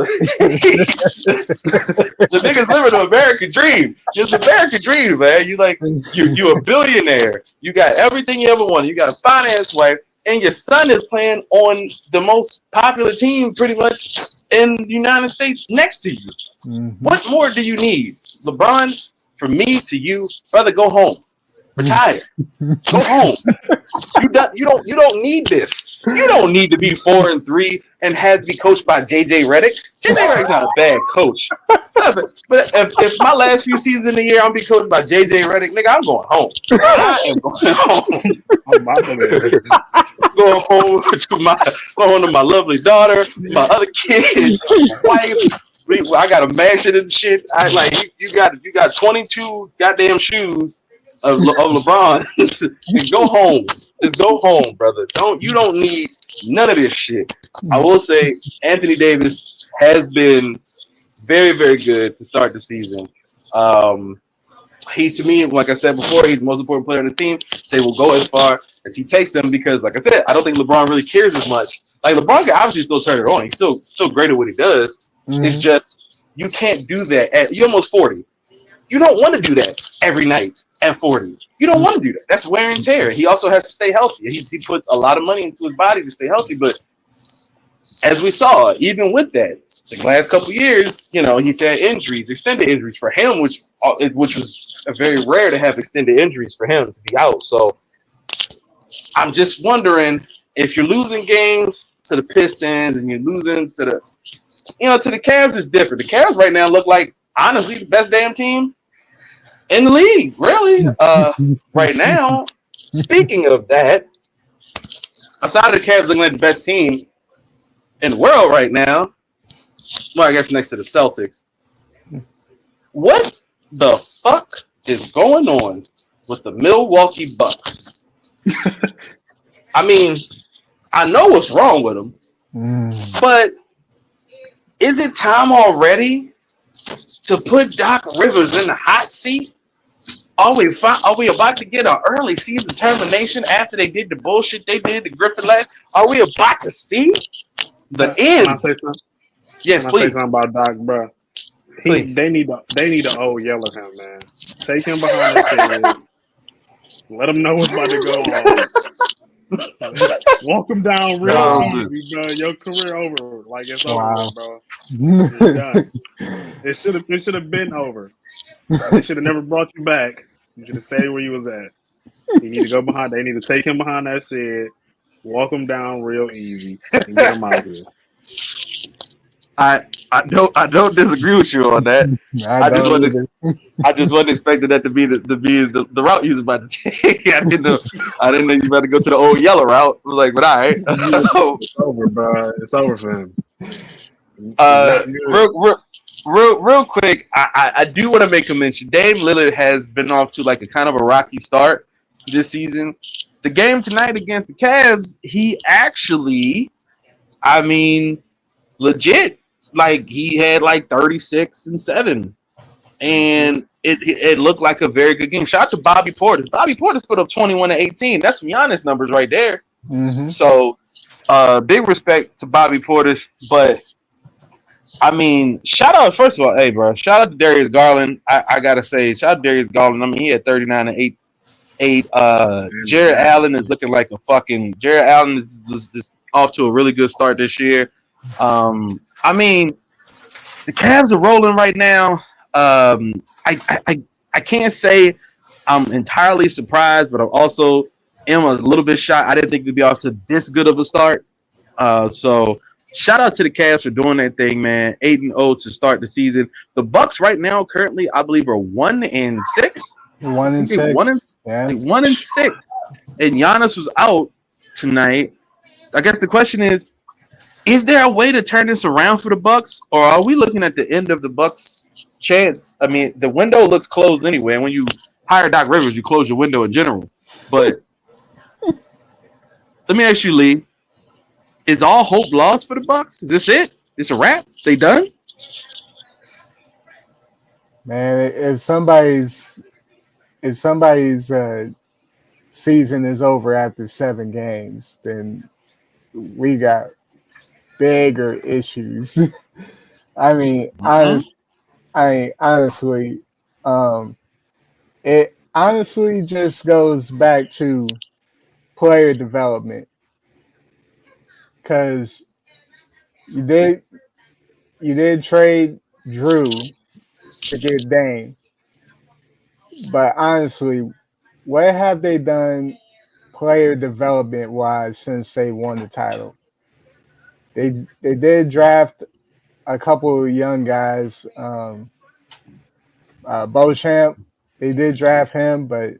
The nigga's living the American dream. It's the American dream, man. You a billionaire. You got everything you ever wanted. You got a fine ass wife, and your son is playing on the most popular team pretty much in the United States next to you. Mm-hmm. What more do you need? LeBron, from me to you, brother, go home. Retire. Go home. You don't need this. You don't need to be 4-3 and have to be coached by JJ Redick. JJ Redick's not a bad coach. But if my last few seasons in the year I'm be coached by JJ Redick, nigga, I'm going home. I am going home. I'm going home to my lovely daughter, my other kid, my wife. I got a mansion and shit. You got 22 goddamn shoes of LeBron. Go home. Just go home, brother. You don't need none of this shit. I will say Anthony Davis has been Very, very good to start the season. He, to me, like I said before, he's the most important player on the team. They will go as far as he takes them because, like I said, I don't think LeBron really cares as much. Like LeBron can obviously still turn it on. He's still great at what he does. Mhm. It's just you can't do that. You're almost 40. You don't want to do that every night at 40. You don't want to do that. That's wear and tear. He also has to stay healthy. He puts a lot of money into his body to stay healthy, but as we saw, even with that, the last couple of years, he's had injuries, extended injuries for him, which was very rare to have extended injuries for him to be out. So I'm just wondering if you're losing games to the Pistons and you're losing to the Cavs is different. The Cavs right now look like honestly the best damn team in the league, really. Right now, speaking of that, aside of the Cavs looking like the best team in the world right now, well, I guess next to the Celtics. What the fuck is going on with the Milwaukee Bucks? I mean, I know what's wrong with them, but is it time already to put Doc Rivers in the hot seat? Are we about to get an early season termination after they did the bullshit they did to Griffin last? Are we about to see the end? Can I say something? Yes, Can I say please. something about Doc, bro? They need to yell at him, man. Take him behind the scenes. Let him know what's about to go on. Walk him down real easy, bro. Your career over. Like it's over, bro. You're done. It should have been over. They should have never brought you back. You should have stayed where you was at. You need to go behind. They need to take him behind that shed, walk him down real easy, and get him out here. I don't disagree with you on that. I just wasn't expecting that to be the route you was about to take. I didn't know you were about to go to the old yellow route. I was like, but all right. It's over, bro. It's over for him. Real quick, I do want to make a mention. Dame Lillard has been off to like a kind of a rocky start this season. The game tonight against the Cavs, he actually, legit, like he had like 36 and 7, and it looked like a very good game. Shout out to Bobby Portis. Bobby Portis put up 21 and 18. That's some Giannis numbers right there. Mm-hmm. So, big respect to Bobby Portis, but. Shout out, first of all, hey, bro, shout out to Darius Garland. I got to say, shout out to Darius Garland. He had 39 and 8. Jared Allen is looking like Jared Allen is just off to a really good start this year. The Cavs are rolling right now. I can't say I'm entirely surprised, but I'm also am a little bit shocked. I didn't think we'd be off to this good of a start. So shout out to the Cavs for doing that thing, man. 8-0 to start the season. The Bucks right now, currently, I believe, are 1-6. 1-6. Yeah. 1-6. And Giannis was out tonight. I guess the question is there a way to turn this around for the Bucks, or are we looking at the end of the Bucks' chance? The window looks closed anyway. And when you hire Doc Rivers, you close your window in general. But let me ask you, Lee. Is all hope lost for the Bucks? Is this it? It's a wrap? They done? Man, if somebody's season is over after 7 games, then we got bigger issues. Honestly, it honestly just goes back to player development. Because you did trade Drew to get Dame, but honestly, what have they done player development wise since they won the title? They did draft a couple of young guys. Beauchamp, they did draft him, but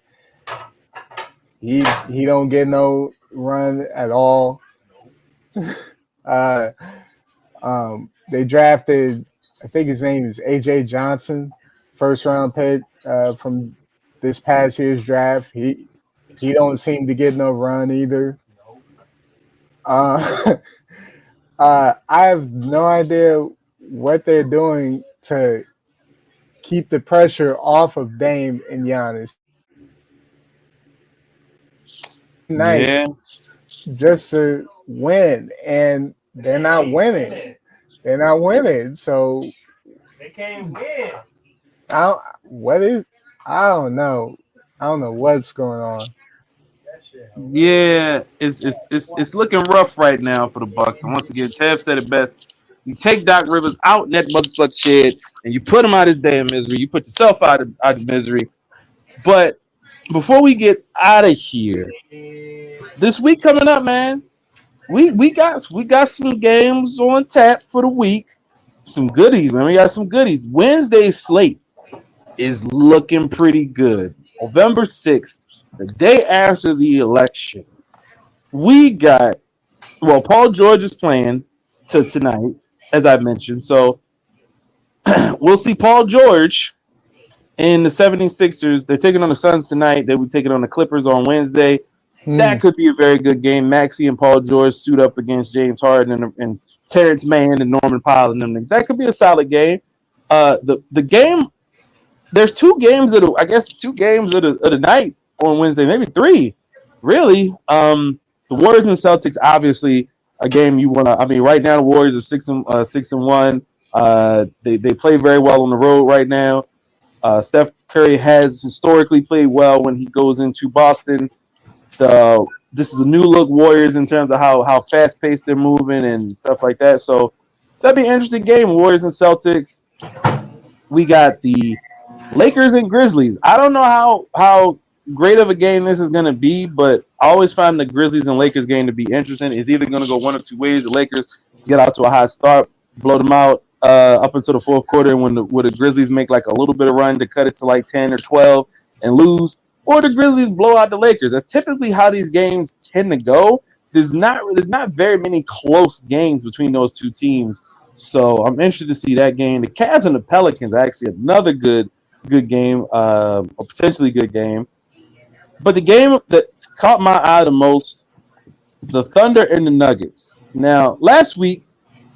he don't get no run at all. They drafted, I think his name is AJ Johnson, first round pick from this past year's draft. He don't seem to get no run either. I have no idea what they're doing to keep the pressure off of Dame and Giannis night Yeah, just to win, and they're not winning. They're not winning. So They can't win. I don't, what is I don't know. I don't know what's going on. That shit yeah. It's looking rough right now for the Bucks. And once again, Tev said it best. You take Doc Rivers out in that motherfucker shed, and you put him out of his damn misery. You put yourself out of misery. But before we get out of here, this week coming up, man, we got some games on tap for the week. Some goodies, man. We got some goodies. Wednesday's slate is looking pretty good. November 6th, the day after the election, we got, well, Paul George is playing tonight, as I mentioned. So we'll see Paul George in the 76ers. They're taking on the Suns tonight. They will be taking on the Clippers on Wednesday. That could be a very good game. Maxey and Paul George suit up against James Harden and Terrence Mann and Norman Powell and them. That could be a solid game. The game, there's two games I guess two games of the night on Wednesday, maybe three, really. The Warriors and Celtics, obviously a game you want to. I mean, right now the Warriors are 6-1. They play very well on the road right now. Steph Curry has historically played well when he goes into Boston. This is a new look Warriors in terms of how fast paced they're moving and stuff like that. So that'd be an interesting game. Warriors and Celtics. We got the Lakers and Grizzlies. I don't know how great of a game this is going to be, but I always find the Grizzlies and Lakers game to be interesting. It's either going to go one of two ways. The Lakers get out to a hot start, blow them out up until the fourth quarter, and when the Grizzlies make like a little bit of run to cut it to like 10 or 12 and lose, or the Grizzlies blow out the Lakers. That's typically how these games tend to go. There's not very many close games between those two teams. So I'm interested to see that game. The Cavs and the Pelicans are actually another good game, a potentially good game. But the game that caught my eye the most, the Thunder and the Nuggets. Now, last week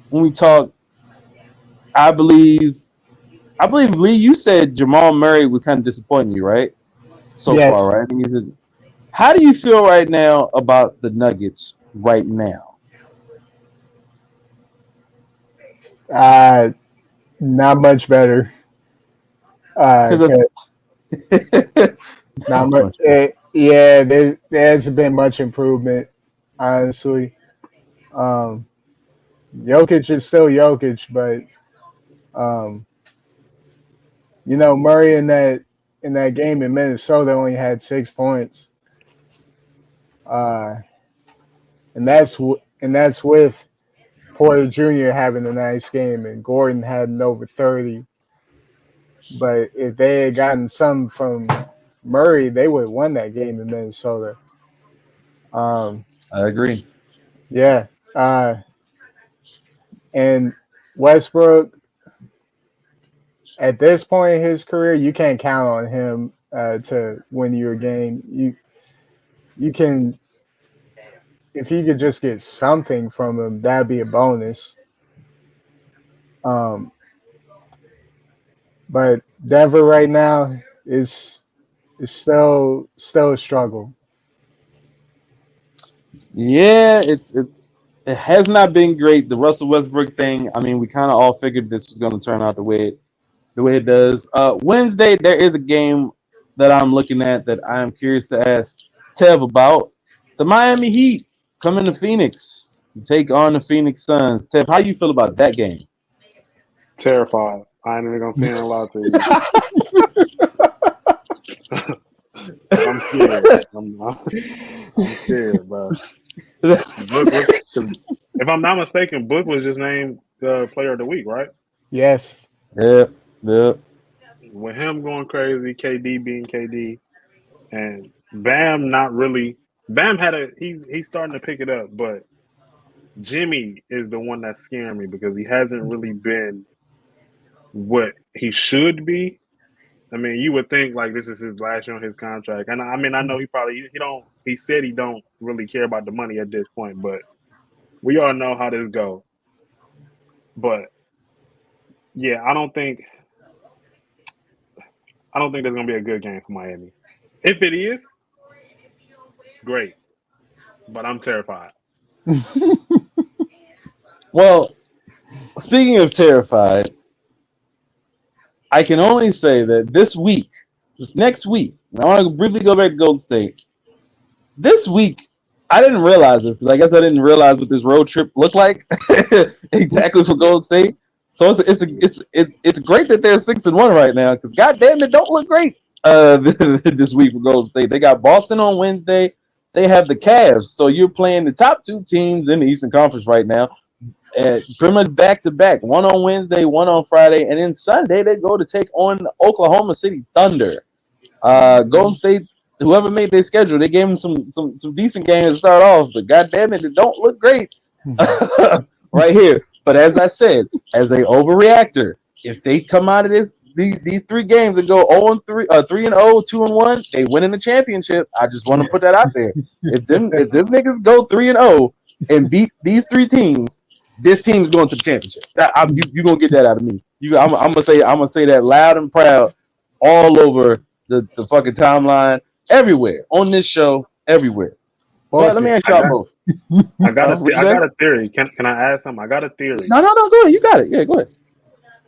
when we talked, I believe Lee, you said Jamal Murray was kind of disappointing you, right? So Yes. far, right? I think how do you feel right now about the Nuggets right now? Not much better. Not much. Yeah, there hasn't been much improvement, honestly. Jokic is still Jokic, but Murray in that game in Minnesota only had 6 points, and that's with Porter Jr. having a nice game and Gordon having over 30. But if they had gotten some from Murray, they would have won that game in Minnesota. I agree. Yeah. And Westbrook, at this point in his career, you can't count on him to win you a game. You can, if you could just get something from him, that'd be a bonus. But Denver right now is still a struggle. Yeah, it has not been great. The Russell Westbrook thing. I mean, we kind of all figured this was going to turn out the way it does. Wednesday, there is a game that I'm looking at that I am curious to ask Tev about. The Miami Heat coming to Phoenix to take on the Phoenix Suns. Tev, how you feel about that game? Terrified. I ain't even gonna say a lot to you. I'm scared. I'm scared, bro. If I'm not mistaken, Book was just named the Player of the Week, right? Yes. Yep. With him going crazy, KD being KD, and Bam not really. Bam he's starting to pick it up, but Jimmy is the one that's scaring me because he hasn't really been what he should be. I mean, you would think like this is his last year on his contract, and I mean, I know he said he don't really care about the money at this point, but we all know how this go. But Yeah, I don't think there's gonna be a good game for Miami. If it is, great. But I'm terrified. Well, speaking of terrified, I can only say that this next week, I want to briefly go back to Golden State. This week, I didn't realize this because I guess I didn't realize what this road trip looked like exactly for Golden State. So it's great that they're 6-1 right now because goddamn it don't look great this week for Golden State. They got Boston on Wednesday. They have the Cavs. So you're playing the top two teams in the Eastern Conference right now. Pretty much back to back. One on Wednesday, one on Friday, and then Sunday they go to take on Oklahoma City Thunder. Golden State, whoever made their schedule, they gave them some decent games to start off, but goddamn it, don't look great right here. But as I said, as a overreactor, if they come out of these 3 games and go 0-3, 3-0, 2-1, they win in the championship. I just want to put that out there. If them niggas go 3-0 and beat these 3 teams, this team's going to the championship. You gonna get that out of me. I'm gonna say that loud and proud all over the fucking timeline, everywhere on this show, everywhere. Well, let me ask y'all both. I got a theory. Can I add something? I got a theory. No, go ahead. You got it. Yeah, go ahead.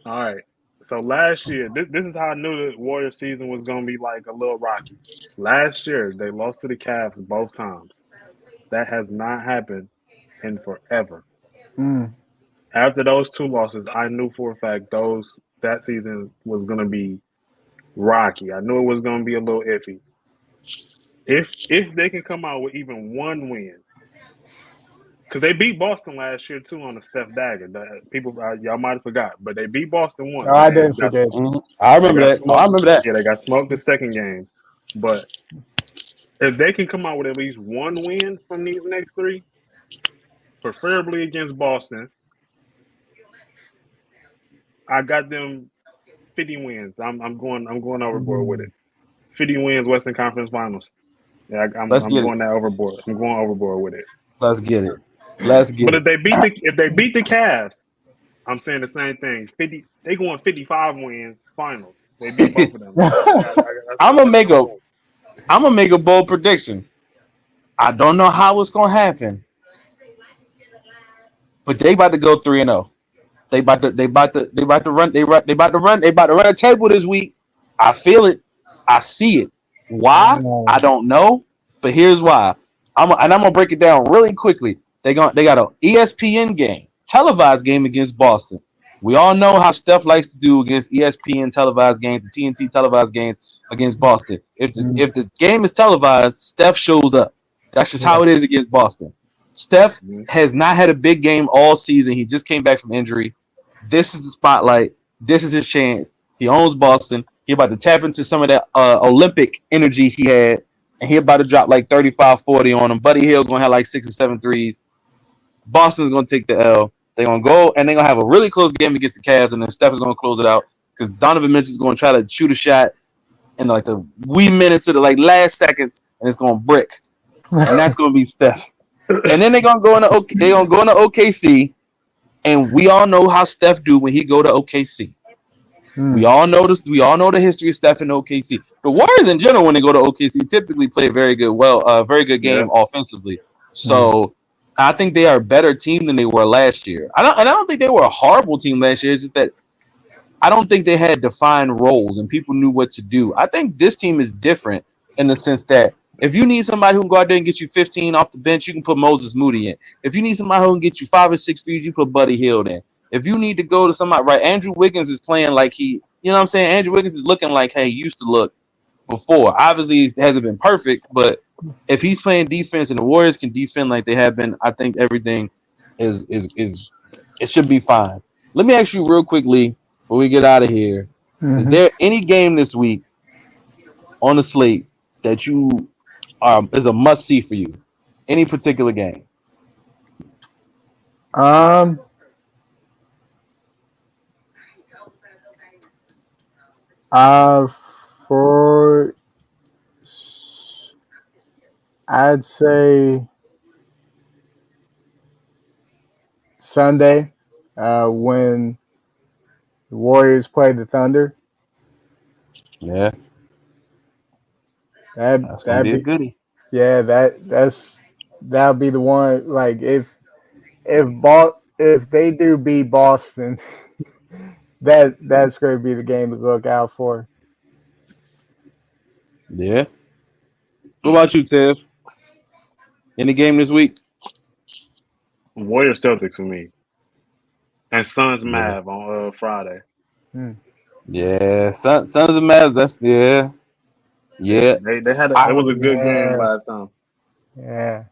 All right. So last year, this is how I knew the Warriors season was going to be like a little rocky. Last year, they lost to the Cavs both times. That has not happened in forever. After those 2 losses, I knew for a fact that season was going to be rocky. I knew it was going to be a little iffy. If they can come out with even 1 win, because they beat Boston last year too on the Steph Dagger. People, y'all might have forgot, but they beat Boston once. No, I didn't forget. I remember that. I remember that. Yeah, they got smoked the second game. But if they can come out with at least 1 win from these next 3, preferably against Boston, I got them 50 wins. I'm going overboard with it. 50 wins, Western Conference Finals. Yeah, I'm going that overboard. I'm going overboard with it. Let's get it. But if they beat the Cavs, I'm saying the same thing. They going 55 wins finals. They beat both of them. I'm gonna make a bold prediction. I don't know how it's gonna happen, but they about to go 3-0. They about to run a table this week. I feel it. I see it. Why? I don't know. But here's why. I'm gonna break it down really quickly. They got an ESPN game, televised game against Boston. We all know how Steph likes to do against ESPN televised games, the TNT televised games against Boston. If the game is televised, Steph shows up. That's just how it is against Boston. Steph has not had a big game all season. He just came back from injury. This is the spotlight. This is his chance. He owns Boston. He about to tap into some of that Olympic energy he had, and he about to drop like 35, 40 on him. Buddy Hill going to have like 6 or 7 threes. Boston's going to take the L. They're going to go, and they're going to have a really close game against the Cavs, and then Steph is going to close it out because Donovan Mitchell's going to try to shoot a shot in like the wee minutes of the like last seconds, and it's going to brick. And that's going to be Steph. And then they're going to go into OKC, and we all know how Steph do when he go to OKC. We all know this. We all know the history of Steph in OKC. The Warriors in general, when they go to OKC, typically play a very good game offensively. So I think they are a better team than they were last year. I don't think they were a horrible team last year. It's just that I don't think they had defined roles and people knew what to do. I think this team is different in the sense that if you need somebody who can go out there and get you 15 off the bench, you can put Moses Moody in. If you need somebody who can get you 5 or 6 threes, you put Buddy Hield in. If you need to go to somebody, right? Andrew Wiggins is playing like you know what I'm saying? Andrew Wiggins is looking like he used to look before. Obviously, it hasn't been perfect, but if he's playing defense and the Warriors can defend like they have been, I think everything is it should be fine. Let me ask you real quickly before we get out of here. Is there any game this week on the slate that you is a must see for you? Any particular game? For I'd say Sunday, when The Warriors play the Thunder. Yeah, that's gonna That'd be a be goodie. yeah. That'll be the one. Like if they do beat Boston, that's going to be the game to look out for. Yeah. What about you, Tiff? Any game this week? Warriors Celtics for me, and Suns Yeah. Mav on Friday. Hmm. Yeah. Sons of Mavs. That's yeah. Yeah, Yeah. they had it I was Oh a good game yeah, last time. yeah.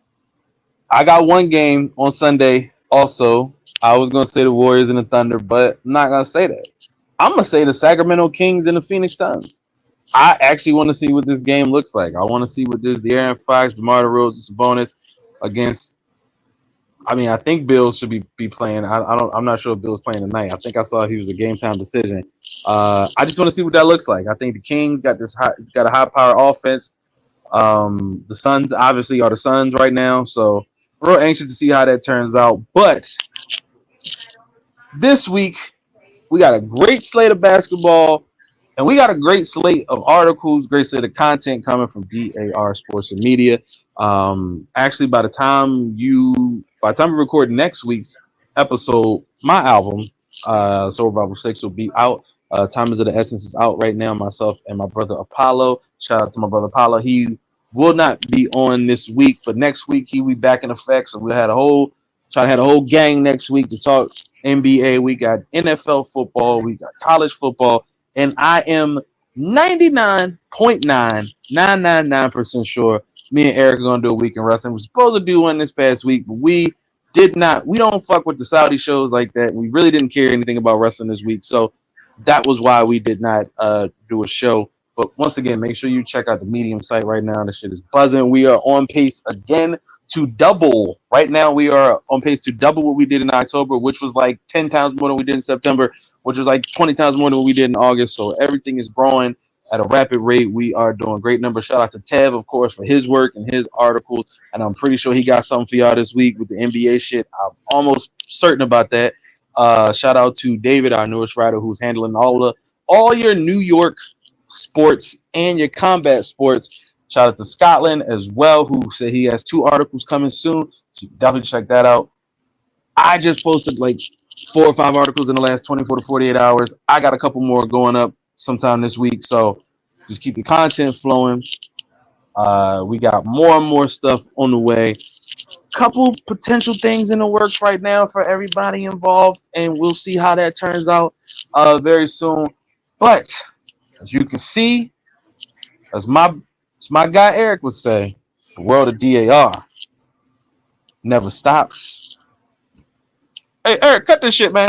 I got one game on Sunday. Also, I was gonna say the Warriors and the Thunder, but I'm not gonna say that. I'm gonna say the Sacramento Kings and the Phoenix Suns. I actually want to see what this game looks like. I want to see what this De'Aaron Fox, DeMar DeRozan, Sabonis against. I mean, I think Bills should be playing. I don't. I'm not sure if Bills playing tonight. I think I saw he was a game time decision. I just want to see what that looks like. I think the Kings got a high power offense. The Suns obviously are the Suns right now, so real anxious to see how that turns out. But this week we got a great slate of basketball, and we got a great slate of articles, great slate of content coming from DAR Sports and Media. Actually, by the time we record next week's episode, my album, Soul Revival 6, will be out. Time is of the Essence is out right now. Myself and my brother Apollo. Shout out to my brother Apollo. He will not be on this week, but next week he'll be back in effect. So we had a whole gang next week to talk NBA. We got NFL football. We got college football, and I am 99.9999% sure me and Eric are gonna do a week in wrestling. We're supposed to do one this past week, but we did not. We don't fuck with the Saudi shows like that. We really didn't care anything about wrestling this week, so that was why we did not do a show. But once again, make sure you check out the Medium site right now. The shit is buzzing. We are on pace again to double. Right now, we are on pace to double what we did in October, which was like 10 times more than we did in September, which was like 20 times more than what we did in August. So everything is growing at a rapid rate. We are doing great numbers. Shout out to Tev, of course, for his work and his articles. And I'm pretty sure he got something for y'all this week with the NBA shit. I'm almost certain about that. Shout out to David, our newest writer, who's handling all your New York sports and your combat sports. Shout out to Scotland as well, who said he has 2 articles coming soon. So definitely check that out. I just posted like 4 or 5 articles in the last 24 to 48 hours. I got a couple more going up sometime this week. So just keep the content flowing. We got more and more stuff on the way. Couple potential things in the works right now for everybody involved, and we'll see how that turns out very soon. But as you can see, as my guy Eric would say, the world of DAR never stops. Hey, Eric, cut this shit, man.